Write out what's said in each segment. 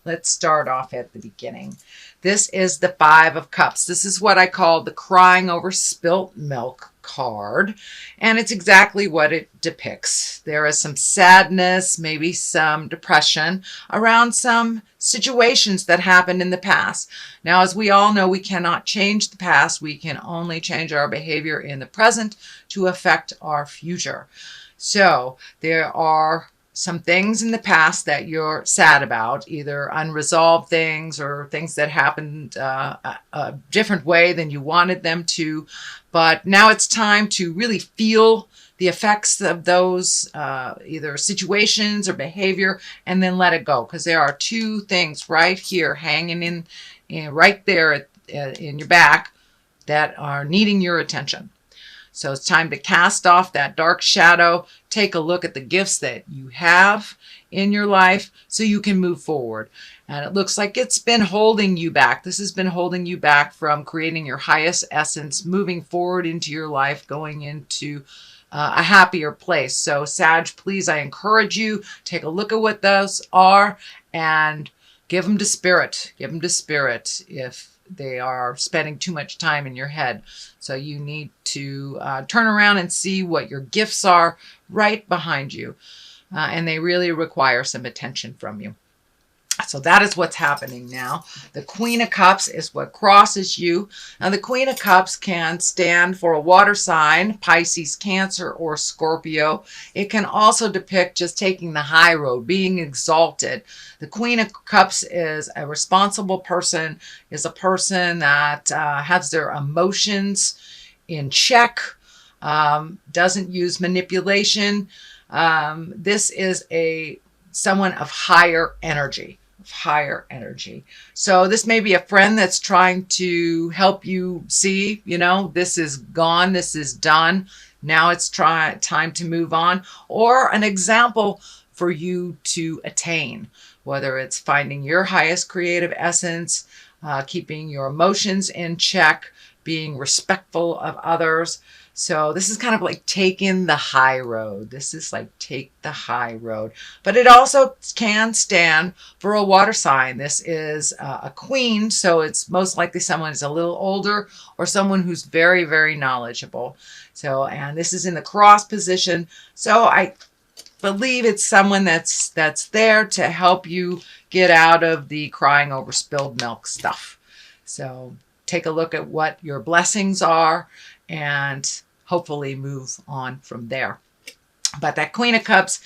Let's start off at the beginning. This is the Five of Cups. This is what I call the crying over spilt milk card, and it's exactly what it depicts. There is some sadness, maybe some depression around some situations that happened in the past. Now, as we all know, we cannot change the past. We can only change our behavior in the present to affect our future. So there are some things in the past that you're sad about, either unresolved things or things that happened a different way than you wanted them to. But now it's time to really feel the effects of those either situations or behavior, and then let it go. Because there are two things right here hanging in right there in your back that are needing your attention. So it's time to cast off that dark shadow, take a look at the gifts that you have in your life so you can move forward. And it looks like it's been holding you back. This has been holding you back from creating your highest essence, moving forward into your life, going into a happier place. So Sag, please, I encourage you, take a look at what those are and give them to spirit. Give them to spirit if they are spending too much time in your head. So you need to turn around and see what your gifts are right behind you. And they really require some attention from you. So that is what's happening now. The Queen of Cups is what crosses you. Now, the Queen of Cups can stand for a water sign, Pisces, Cancer, or Scorpio. It can also depict just taking the high road, being exalted. The Queen of Cups is a responsible person, is a person that has their emotions in check, doesn't use manipulation. This is someone of higher energy. So this may be a friend that's trying to help you see, this is gone, this is done. Now it's time to move on, or an example for you to attain, whether it's finding your highest creative essence, keeping your emotions in check, being respectful of others. So this is kind of like taking the high road. This is like take the high road. But it also can stand for a water sign. This is a queen, so it's most likely someone who's a little older or someone who's very, very knowledgeable. So, and this is in the cross position. So I believe it's someone that's there to help you get out of the crying over spilled milk stuff. So take a look at what your blessings are and hopefully move on from there. But that Queen of Cups,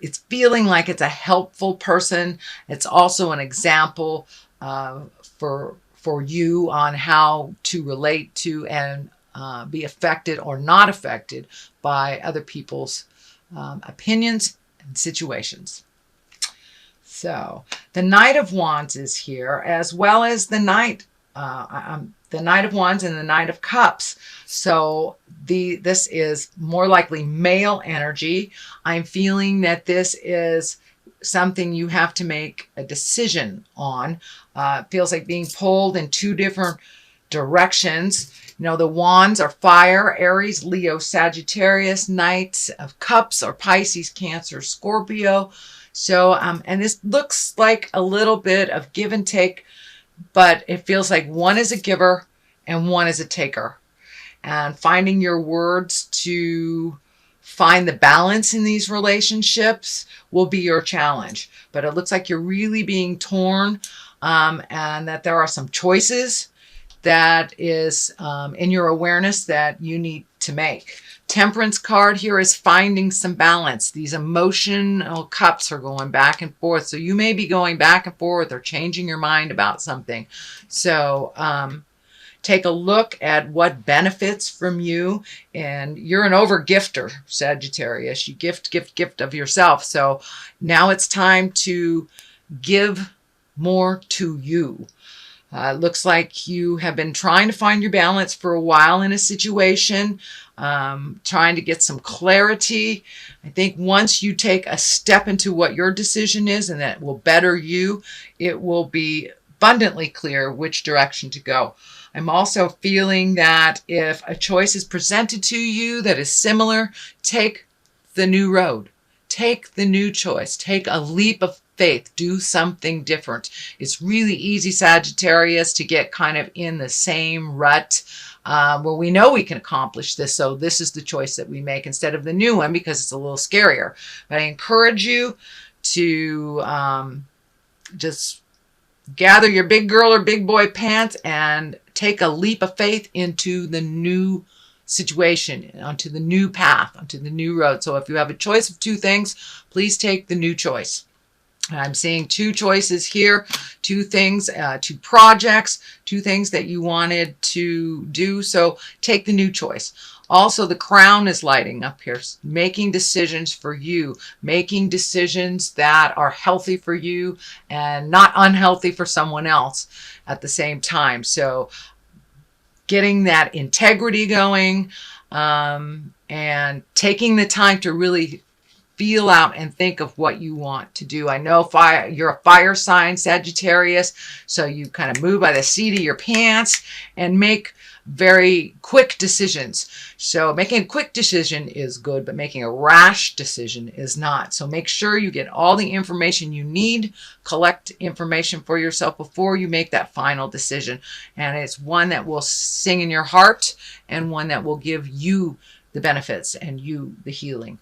it's feeling like it's a helpful person. It's also an example for you on how to relate to and be affected or not affected by other people's opinions and situations. So the Knight of Wands is here, as well as the Knight of Wands and the Knight of Cups. So this is more likely male energy. I'm feeling that this is something you have to make a decision on. It feels like being pulled in two different directions. The wands are fire, Aries, Leo, Sagittarius. Knights of Cups are Pisces, Cancer, Scorpio. So, and this looks like a little bit of give and take, but it feels like one is a giver and one is a taker. And finding your words to find the balance in these relationships will be your challenge. But it looks like you're really being torn, and that there are some choices that is in your awareness that you need to make. Temperance card here is finding some balance. These emotional cups are going back and forth. So you may be going back and forth or changing your mind about something. So take a look at what benefits from you. And you're an over-gifter, Sagittarius. You gift of yourself. So now it's time to give more to you. Looks like you have been trying to find your balance for a while in a situation, trying to get some clarity. I think once you take a step into what your decision is and that will better you, it will be abundantly clear which direction to go. I'm also feeling that if a choice is presented to you that is similar, take the new road. Take the new choice. Take a leap of faith. Do something different. It's really easy, Sagittarius, to get kind of in the same rut where we know we can accomplish this. So this is the choice that we make instead of the new one because it's a little scarier. But I encourage you to just gather your big girl or big boy pants and take a leap of faith into the new situation, onto the new path, onto the new road. So if you have a choice of two things, please take the new choice. I'm seeing two choices here, two things, two projects, two things that you wanted to do. So take the new choice. Also, the crown is lighting up here, making decisions for you, making decisions that are healthy for you and not unhealthy for someone else at the same time. So getting that integrity going and taking the time to really feel out and think of what you want to do. I know you're a fire sign, Sagittarius, so you kind of move by the seat of your pants and make very quick decisions. So making a quick decision is good, but making a rash decision is not. So make sure you get all the information you need, collect information for yourself before you make that final decision. And it's one that will sing in your heart and one that will give you the benefits and you the healing.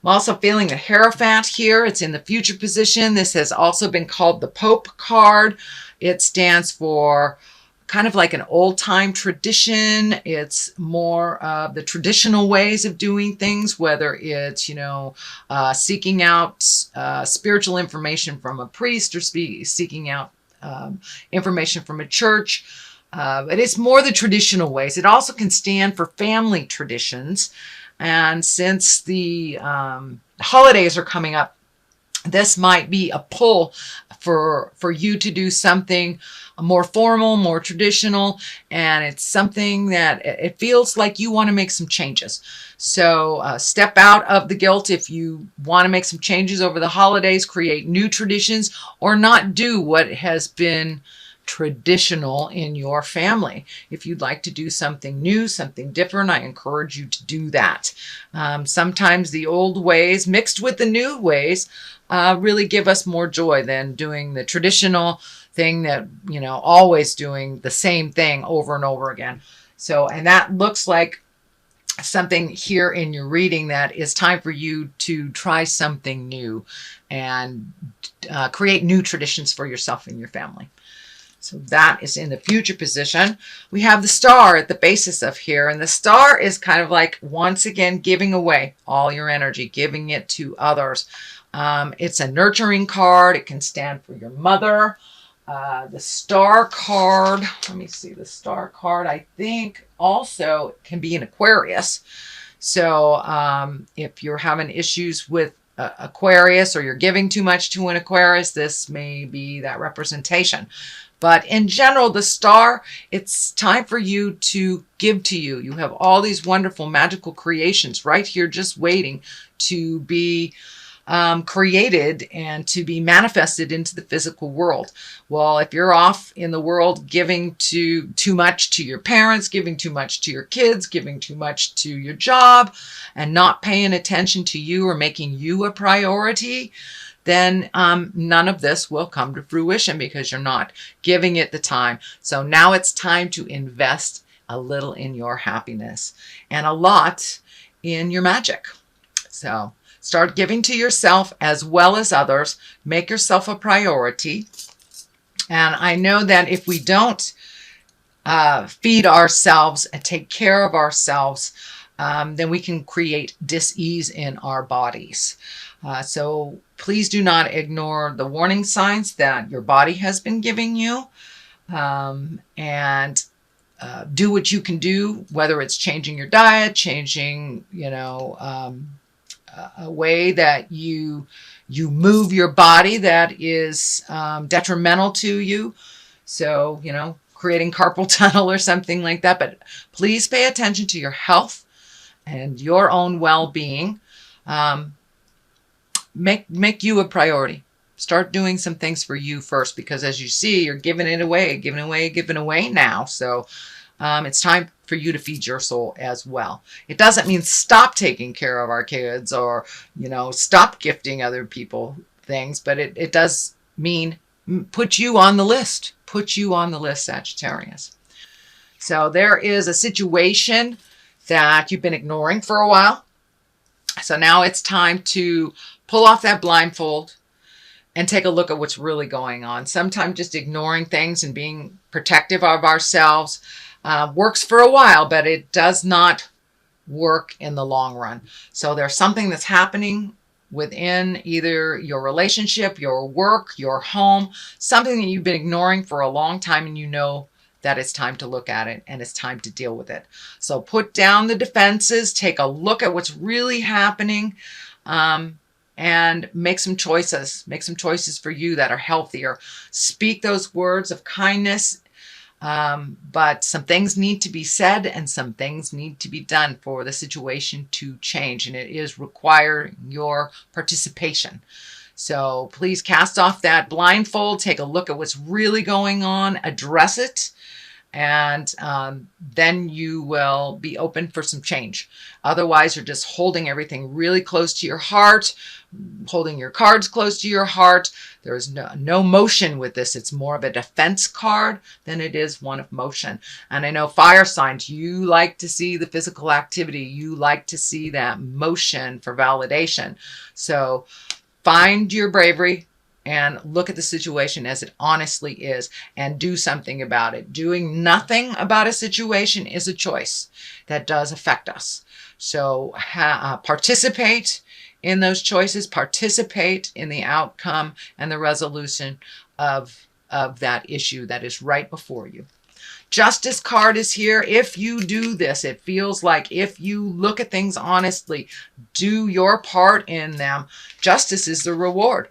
I'm also feeling the Hierophant here. It's in the future position. This has also been called the Pope card. It stands for kind of like an old-time tradition. It's more of the traditional ways of doing things, whether it's, seeking out spiritual information from a priest or seeking out information from a church. But it's more the traditional ways. It also can stand for family traditions. And since the holidays are coming up, this might be a pull for you to do something more formal, more traditional, and it's something that it feels like you want to make some changes. So step out of the guilt if you want to make some changes over the holidays, create new traditions, or not do what has been traditional in your family. If you'd like to do something new, something different, I encourage you to do that. Sometimes the old ways mixed with the new ways really give us more joy than doing the traditional thing that, always doing the same thing over and over again. So, and that looks like something here in your reading that is time for you to try something new and create new traditions for yourself and your family. So that is in the future position. We have the star at the basis of here. And the star is kind of like, once again, giving away all your energy, giving it to others. It's a nurturing card. It can stand for your mother. The star card, let me see, the star card, I think also can be an Aquarius. So if you're having issues with Aquarius or you're giving too much to an Aquarius, this may be that representation. But in general, the star, it's time for you to give to you. You have all these wonderful magical creations right here just waiting to be created and to be manifested into the physical world. Well, if you're off in the world giving too much to your parents, giving too much to your kids, giving too much to your job, and not paying attention to you or making you a priority, then none of this will come to fruition because you're not giving it the time. So now it's time to invest a little in your happiness and a lot in your magic. So start giving to yourself as well as others. Make yourself a priority. And I know that if we don't feed ourselves and take care of ourselves, then we can create dis-ease in our bodies. So please do not ignore the warning signs that your body has been giving you, and do what you can do, whether it's changing your diet, changing, a way that you move your body that is detrimental to you. So, creating carpal tunnel or something like that. But please pay attention to your health and your own well-being. Make you a priority. Start doing some things for you first, because as you see, you're giving away now. So it's time for you to feed your soul as well. It doesn't mean stop taking care of our kids or, stop gifting other people. things, but it does mean put you on the list. Put you on the list, Sagittarius. So there is a situation that you've been ignoring for a while. So now it's time to pull off that blindfold and take a look at what's really going on. Sometimes just ignoring things and being protective of ourselves works for a while, but it does not work in the long run. So there's something that's happening within either your relationship, your work, your home, something that you've been ignoring for a long time, and you know that it's time to look at it and it's time to deal with it. So put down the defenses, take a look at what's really happening, and make some choices. Make some choices for you that are healthier. Speak those words of kindness, but some things need to be said and some things need to be done for the situation to change, and it is requiring your participation. So please cast off that blindfold, take a look at what's really going on, address it, and then you will be open for some change. Otherwise, you're just holding everything really close to your heart, holding your cards close to your heart. There is no motion with this. It's more of a defense card than it is one of motion. And I know fire signs, you like to see the physical activity. You like to see that motion for validation. So find your bravery and look at the situation as it honestly is and do something about it. Doing nothing about a situation is a choice that does affect us. So participate in those choices, participate in the outcome and the resolution of that issue that is right before you. Justice card is here. If you do this, it feels like if you look at things honestly, do your part in them, justice is the reward.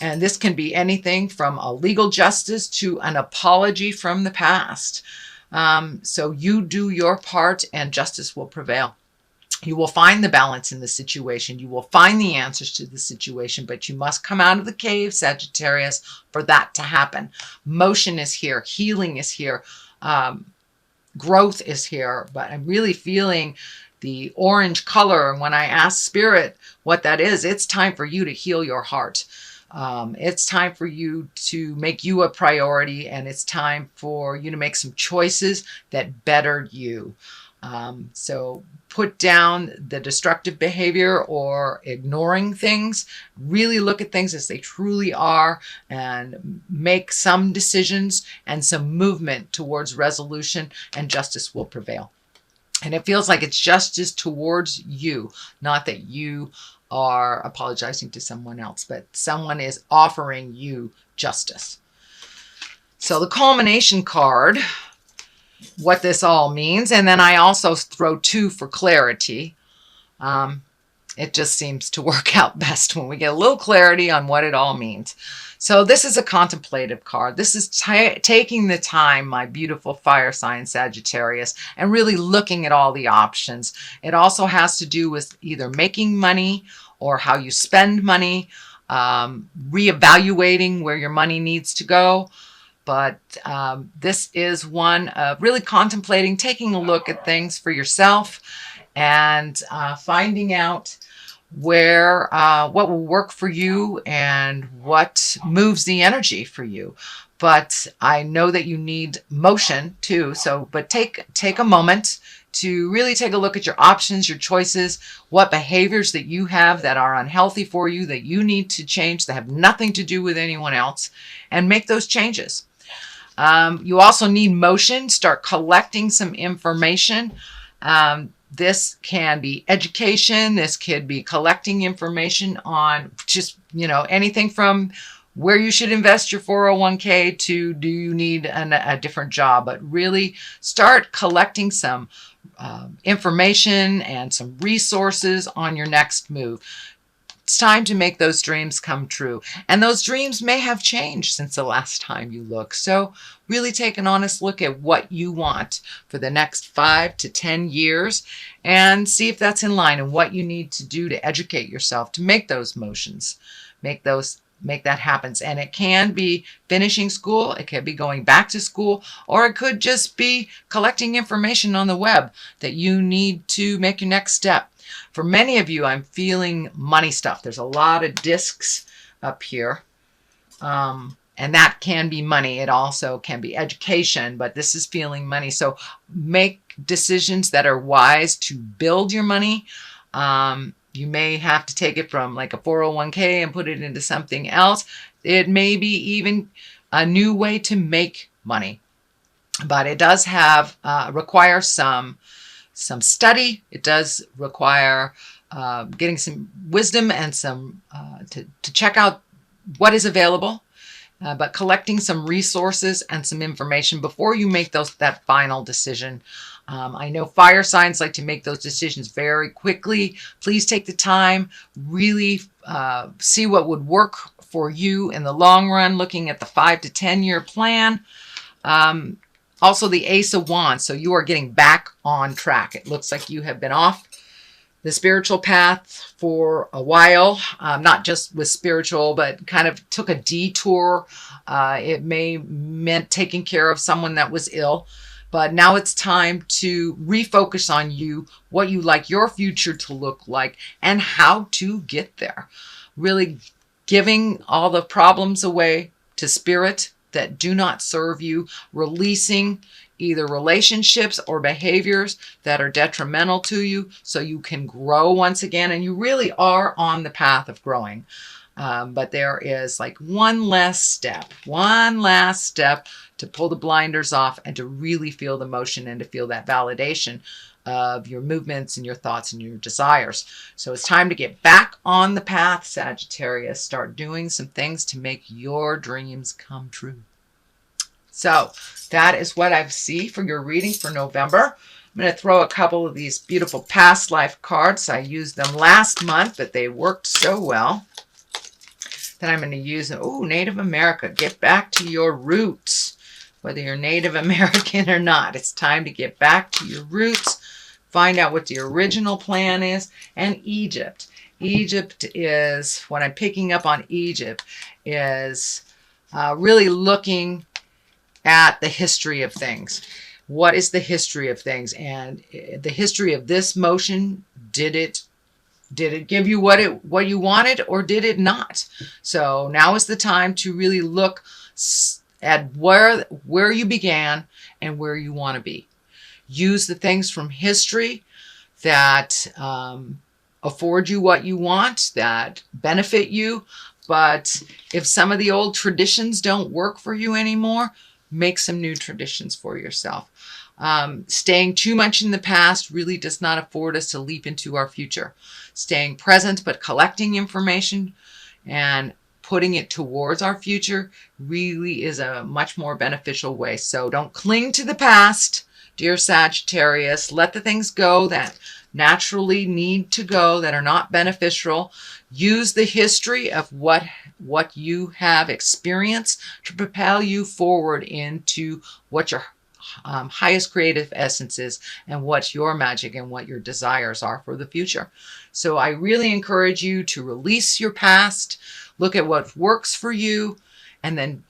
And this can be anything from a legal justice to an apology from the past. So you do your part and justice will prevail. You will find the balance in the situation. You will find the answers to the situation, but you must come out of the cave, Sagittarius, for that to happen. Motion is here. Healing is here. Growth is here. But I'm really feeling the orange color. And when I ask Spirit what that is, it's time for you to heal your heart. It's time for you to make you a priority, and it's time for you to make some choices that better you. So put down the destructive behavior or ignoring things. Really look at things as they truly are and make some decisions and some movement towards resolution, and justice will prevail. And it feels like it's justice towards you, not that you are apologizing to someone else, but someone is offering you justice. So the culmination card, what this all means, and then I also throw 2 for clarity. It just seems to work out best when we get a little clarity on what it all means. So this is a contemplative card. This is taking the time, my beautiful fire sign Sagittarius, and really looking at all the options. It also has to do with either making money or how you spend money, reevaluating where your money needs to go. But this is one of really contemplating, taking a look at things for yourself and finding out where what will work for you and what moves the energy for you. But I know that you need motion too. So, but take a moment to really take a look at your options, your choices, what behaviors that you have that are unhealthy for you, that you need to change, that have nothing to do with anyone else, and make those changes. You also need motion. Start collecting some information. This can be education. This could be collecting information on just, anything from where you should invest your 401k to do you need a different job. But really start collecting some information and some resources on your next move. It's time to make those dreams come true. And those dreams may have changed since the last time you looked. So really take an honest look at what you want for the next 5 to 10 years and see if that's in line and what you need to do to educate yourself to make those motions, make that happen. And it can be finishing school, it could be going back to school, or it could just be collecting information on the web that you need to make your next step. For many of you, I'm feeling money stuff. There's a lot of discs up here. And that can be money. It also can be education, but this is feeling money. So make decisions that are wise to build your money. You may have to take it from like a 401k and put it into something else. It may be even a new way to make money, but it does have require some study. It does require getting some wisdom and some to check out what is available, but collecting some resources and some information before you make that final decision. I know fire signs like to make those decisions very quickly. Please take the time, really see what would work for you in the long run, looking at the 5 to 10 year plan. Also the Ace of Wands. So you are getting back on track. It looks like you have been off the spiritual path for a while, not just with spiritual, but kind of took a detour. It may meant taking care of someone that was ill, but now it's time to refocus on you, what you like your future to look like, and how to get there. Really giving all the problems away to spirit that do not serve you, releasing either relationships or behaviors that are detrimental to you so you can grow once again. And you really are on the path of growing. But there is like one last step to pull the blinders off and to really feel the motion and to feel that validation of your movements and your thoughts and your desires. So it's time to get back on the path, Sagittarius. Start doing some things to make your dreams come true. So that is what I see for your reading for November. I'm going to throw a couple of these beautiful past life cards. I used them last month, but they worked so well that I'm going to use them. Oh, Native America, get back to your roots. Whether you're Native American or not, it's time to get back to your roots. Find out what the original plan is. And Egypt. Egypt is, what I'm picking up on Egypt is really looking at the history of things. What is the history of things? And the history of this motion, did it give you what you wanted, or did it not? So now is the time to really look at where you began and where you want to be. Use the things from history that afford you what you want, that benefit you. But if some of the old traditions don't work for you anymore, make some new traditions for yourself. Staying too much in the past really does not afford us to leap into our future. Staying present but collecting information and putting it towards our future really is a much more beneficial way. So don't cling to the past, dear Sagittarius. Let the things go that naturally need to go, that are not beneficial. Use the history of what you have experienced to propel you forward into what your highest creative essence is and what your magic and what your desires are for the future. So I really encourage you to release your past, look at what works for you, and then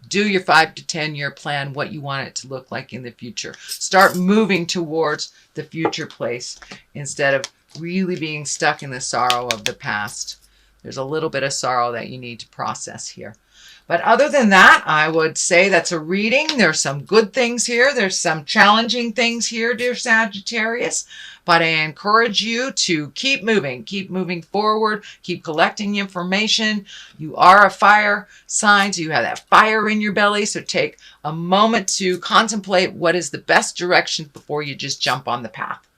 do your 5 to 10 year plan, what you want it to look like in the future. Start moving towards the future place instead of really being stuck in the sorrow of the past. There's a little bit of sorrow that you need to process here. But other than that, I would say that's a reading. There's some good things here. There's some challenging things here, dear Sagittarius. But I encourage you to keep moving forward, keep collecting information. You are a fire sign, so you have that fire in your belly. So take a moment to contemplate what is the best direction before you just jump on the path.